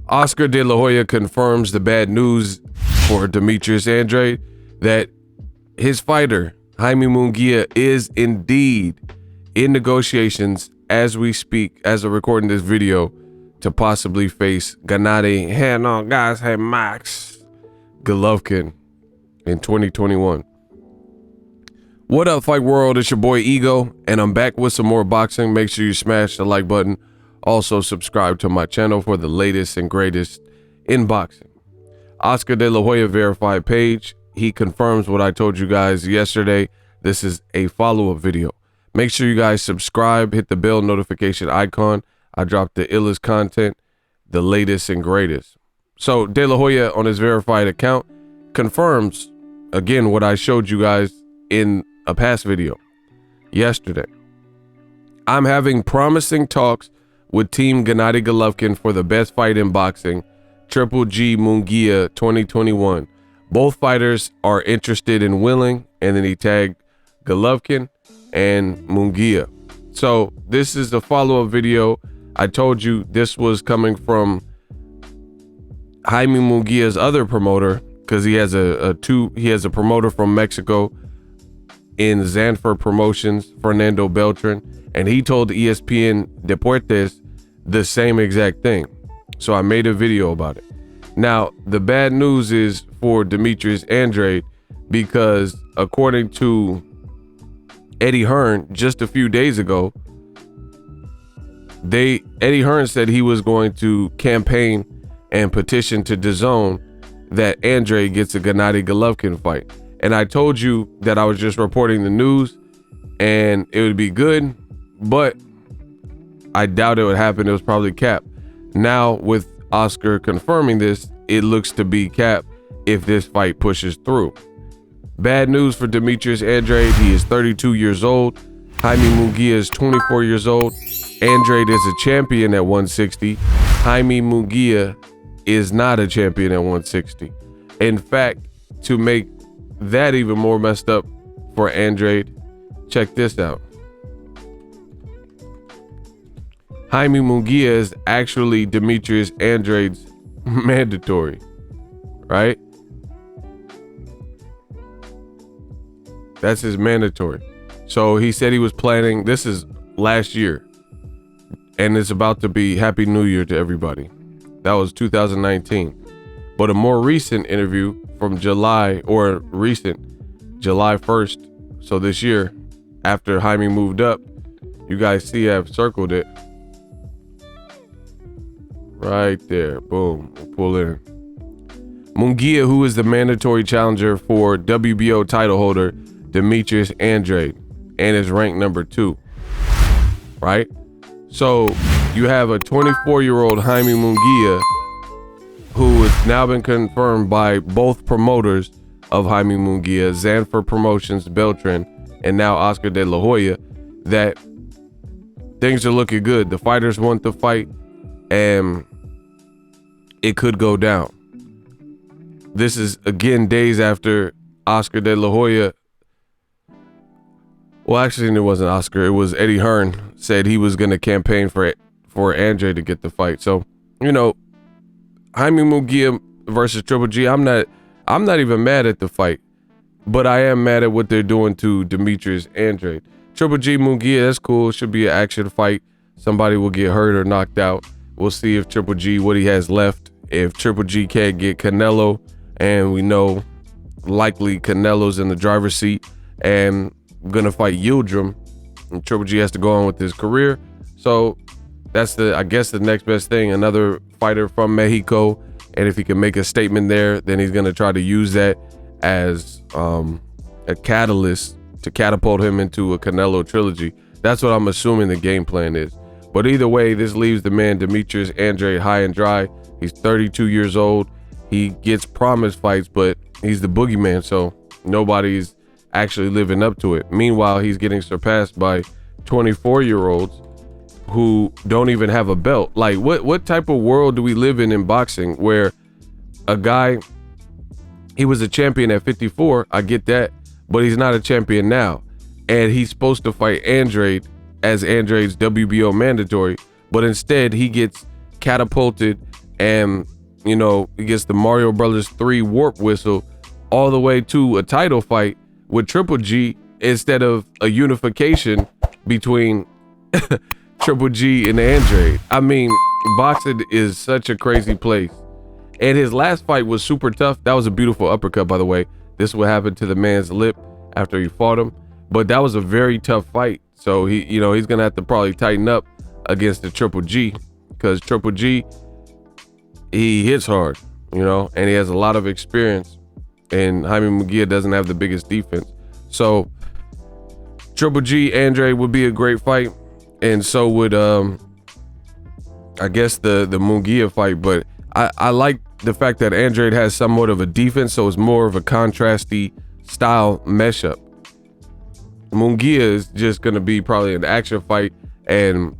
Oscar De La Hoya confirms the bad news for Demetrius Andrade that his fighter, Jaime Munguia, is indeed in negotiations as we speak, as of recording this video, to possibly face GENNADY, Max Golovkin in 2021. What up, Fight World? It's your boy Ego, and I'm back with some more boxing. Make sure you smash the like button. Also, subscribe to my channel for the latest and greatest in boxing. Oscar De La Hoya verified page. He confirms what I told you guys yesterday. This is a follow-up video. Make sure you guys subscribe, hit the bell notification icon. I dropped the illest content, the latest and greatest. So De La Hoya on his verified account confirms, again, what I showed you guys in a past video yesterday. I'm having promising talks with Team Gennady Golovkin for the best fight in boxing, Ggg Munguia 2021. Both fighters are interested and willing, and then he tagged Golovkin and Munguia. So this is the follow-up video. I told you this was coming from Jaime Munguia's other promoter, because he has a promoter from Mexico in Zanfer Promotions, Fernando Beltran, and he told ESPN Deportes the same exact thing. So I made a video about it. Now, the bad news is for Demetrius Andrade, because according to Eddie Hearn just a few days ago, Eddie Hearn said he was going to campaign and petition to DAZN that Andrade gets a Gennady Golovkin fight. And I told you that I was just reporting the news and it would be good, but I doubt it would happen. It was probably cap. Now with Oscar confirming this, it looks to be cap if this fight pushes through. Bad news for Demetrius Andrade. He is 32 years old. Jaime Munguia is 24 years old. Andrade is a champion at 160. Jaime Munguia is not a champion at 160. In fact, to make that even more messed up for Andrade, check this out. Jaime Munguia is actually Demetrius Andrade's mandatory, right? That's his mandatory. So he said he was planning, this is last year, and it's about to be Happy New Year to everybody. That was 2019. But a more recent interview from July 1st, so this year, after Jaime moved up, you guys see I've circled it. Right there, boom, we'll pull in. Munguia, who is the mandatory challenger for WBO title holder Demetrius Andrade, and is ranked number 2, right? So you have a 24-year-old Jaime Munguia, who has now been confirmed by both promoters of Jaime Munguia, Zanfer Promotions, Beltran, and now Oscar De La Hoya, that things are looking good. The fighters want the fight, and it could go down. This is, again, days after Oscar De La Hoya, well, actually, it wasn't Oscar, it was Eddie Hearn, said he was going to campaign for Andrade to get the fight. So, you know, Jaime Munguia versus Ggg, I'm not even mad at the fight, but I am mad at what they're doing to Demetrius Andrade. Ggg Munguia, that's cool. Should be an action fight. Somebody will get hurt or knocked out. We'll see if Ggg, what he has left. If Ggg can't get Canelo, and we know likely Canelo's in the driver's seat and gonna fight Yildirim, and Ggg has to go on with his career. So that's I guess the next best thing, another fighter from Mexico, and if he can make a statement there, then he's gonna try to use that as a catalyst to catapult him into a Canelo trilogy. That's what I'm assuming the game plan is. But either way, this leaves the man Demetrius Andrade high and dry. He's 32 years old. He gets promised fights, but he's the boogeyman, so nobody's actually living up to it. Meanwhile, he's getting surpassed by 24-year-olds who don't even have a belt. Like, what type of world do we live in boxing where a guy, he was a champion at 54, I get that, but he's not a champion now, and he's supposed to fight Andrade as Andrade's WBO mandatory, but instead he gets catapulted and you know, he gets the Mario Brothers 3 warp whistle all the way to a title fight with Triple G instead of a unification between Triple G and Andrade. I mean, boxing is such a crazy place. And his last fight was super tough. That was a beautiful uppercut, by the way. This is what happened to the man's lip after he fought him. But that was a very tough fight. So he, you know, he's gonna have to probably tighten up against the Triple G, because Triple G, he hits hard, you know, and he has a lot of experience. And Jaime Munguia doesn't have the biggest defense. So Triple G, Andrade would be a great fight. And so would I guess the Munguia fight. But I like the fact that Andrade has somewhat of a defense, so it's more of a contrasty style mesh up. Munguia is just gonna be probably an action fight, and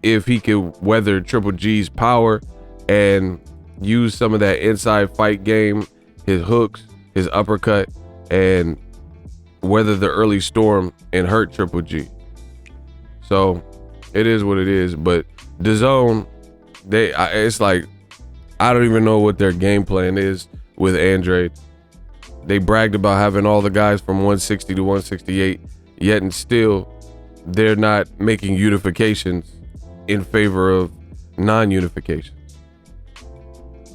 if he could weather Triple G's power and use some of that inside fight game, his hooks, his uppercut, and weather the early storm and hurt Triple G. So it is what it is. But DAZN, it's like, I don't even know what their game plan is with Andrade. They bragged about having all the guys from 160 to 168, yet and still they're not making unifications in favor of non-unifications,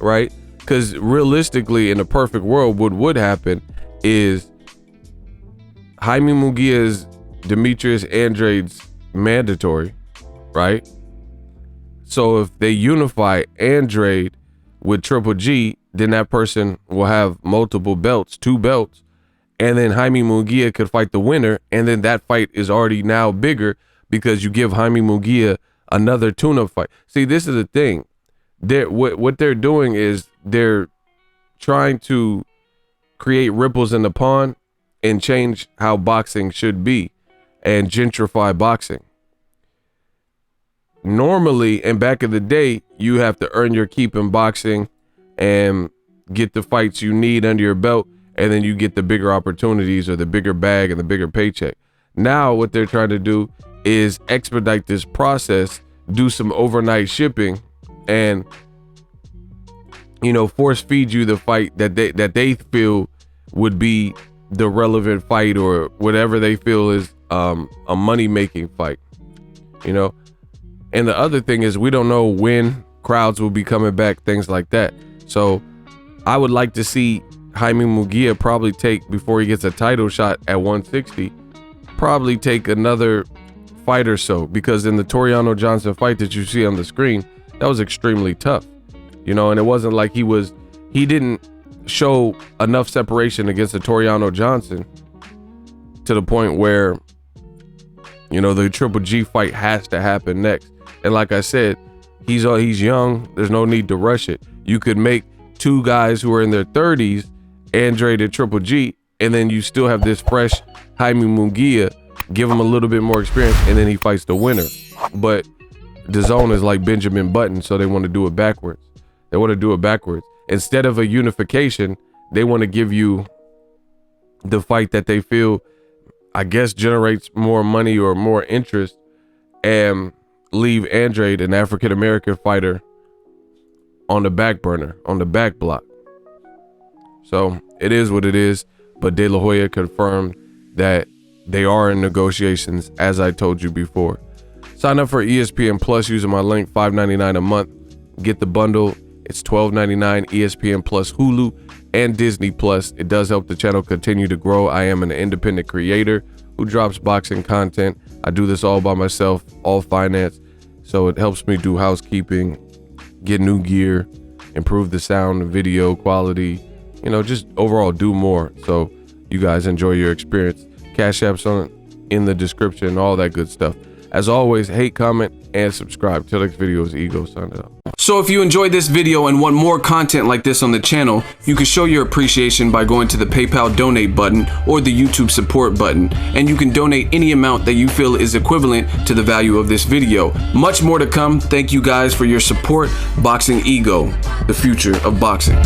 right? Because realistically, in a perfect world, what would happen is Jaime Munguia's Demetrius Andrade's mandatory, right? So if they unify Andrade with Triple G, then that person will have multiple belts, 2 belts, and then Jaime Munguia could fight the winner, and then that fight is already now bigger because you give Jaime Munguia another tune-up fight. See, this is the thing. What they're doing is they're trying to create ripples in the pond and change how boxing should be and gentrify boxing. Normally, and back in the day, you have to earn your keep in boxing and get the fights you need under your belt, and then you get the bigger opportunities or the bigger bag and the bigger paycheck. Now what they're trying to do is expedite this process, do some overnight shipping, and you know, force feed you the fight that they feel would be the relevant fight, or whatever they feel is a money-making fight, you know. And the other thing is, we don't know when crowds will be coming back, things like that. So I would like to see Jaime Munguia probably take, before he gets a title shot at 160, probably take another fight or so, because in the Toriano Johnson fight that you see on the screen, that was extremely tough, you know. And it wasn't like he didn't show enough separation against the Toriano Johnson to the point where, you know, the Triple G fight has to happen next. And like I said, he's young. There's no need to rush it. You could make 2 guys who are in their 30s, Andrade and Triple G, and then you still have this fresh Jaime Munguia, give him a little bit more experience, and then he fights the winner. But DAZN is like Benjamin Button, so they want to do it backwards. They want to do it backwards. Instead of a unification, they want to give you the fight that they feel, I guess, generates more money or more interest, and leave Andrade, an African-American fighter, on the back burner, on the back block. So it is what it is. But De La Hoya confirmed that they are in negotiations, as I told you before. Sign up for ESPN Plus using my link, $5.99 a month. Get the bundle. It's $12.99, ESPN Plus, Hulu, and Disney Plus. It does help the channel continue to grow. I am an independent creator who drops boxing content. I do this all by myself, all finance. So it helps me do housekeeping, get new gear, improve the sound and video quality, you know, just overall do more. So you guys enjoy your experience. Cash App's in the description, all that good stuff. As always, hate, comment, and subscribe. Till next video is Ego signing up. So if you enjoyed this video and want more content like this on the channel, you can show your appreciation by going to the PayPal donate button or the YouTube support button, and you can donate any amount that you feel is equivalent to the value of this video. Much more to come. Thank you guys for your support. Boxing Ego, the future of boxing.